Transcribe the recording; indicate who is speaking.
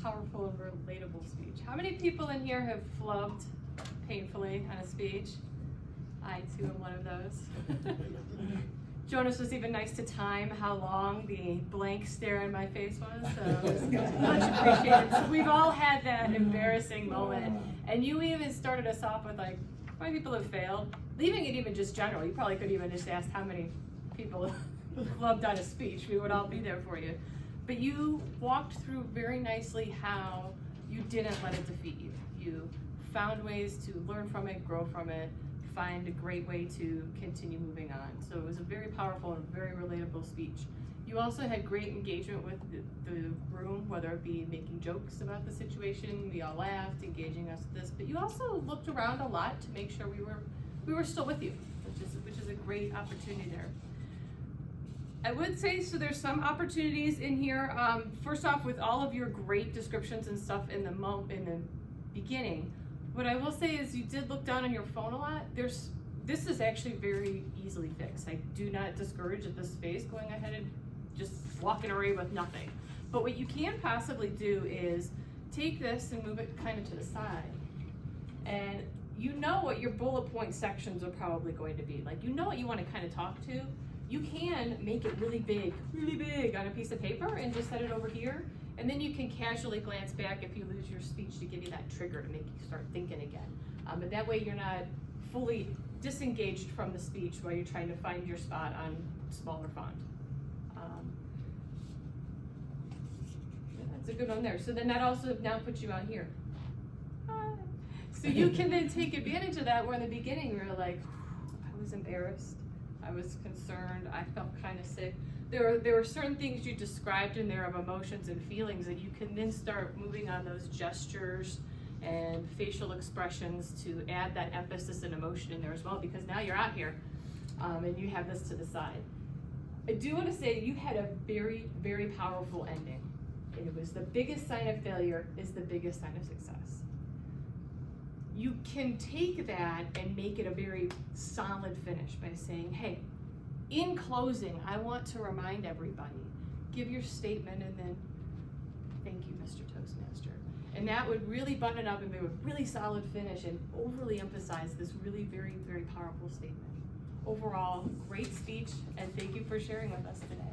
Speaker 1: powerful and relatable speech. How many people in here have flubbed painfully on a speech? I too am one of those. Jonas was even nice to time how long the blank stare in my face was, so it was much appreciated. So we've all had that embarrassing moment, and you even started us off with like, how many people have failed? Leaving it even just general, you probably could even just ask how many people flubbed on a speech. We would all be there for you. But you walked through very nicely how you didn't let it defeat you. You found ways to learn from it, grow from it, find a great way to continue moving on. So it was a very powerful and very relatable speech. You also had great engagement with the room, whether it be making jokes about the situation, we all laughed, engaging us with this, but you also looked around a lot to make sure we were still with you, which is a great opportunity there. I would say, so there's some opportunities in here. First off, with all of your great descriptions and stuff in the beginning, what I will say is you did look down on your phone a lot. This is actually very easily fixed. I do not discourage at this phase going ahead and just walking away with nothing. But what you can possibly do is take this and move it kind of to the side. And you know what your bullet point sections are probably going to be. Like, you know what you want to kind of talk to. You can make it really big on a piece of paper and just set it over here. And then you can casually glance back if you lose your speech to give you that trigger to make you start thinking again. But that way you're not fully disengaged from the speech while you're trying to find your spot on smaller font. That's a good one there. So then that also now puts you out here. So you can then take advantage of that, where in the beginning we were like, I was embarrassed, I was concerned, I felt kind of sick. There were certain things you described in there of emotions and feelings that you can then start moving on those gestures and facial expressions to add that emphasis and emotion in there as well, because now you're out here and you have this to the side. I do want to say you had a very, very powerful ending. It was the biggest sign of failure is the biggest sign of success. You can take that and make it a very solid finish by saying, hey, in closing, I want to remind everybody, give your statement and then thank you, Mr. Toastmaster. And that would really button it up and be a really solid finish and overly emphasize this really very, very powerful statement. Overall, great speech, and thank you for sharing with us today.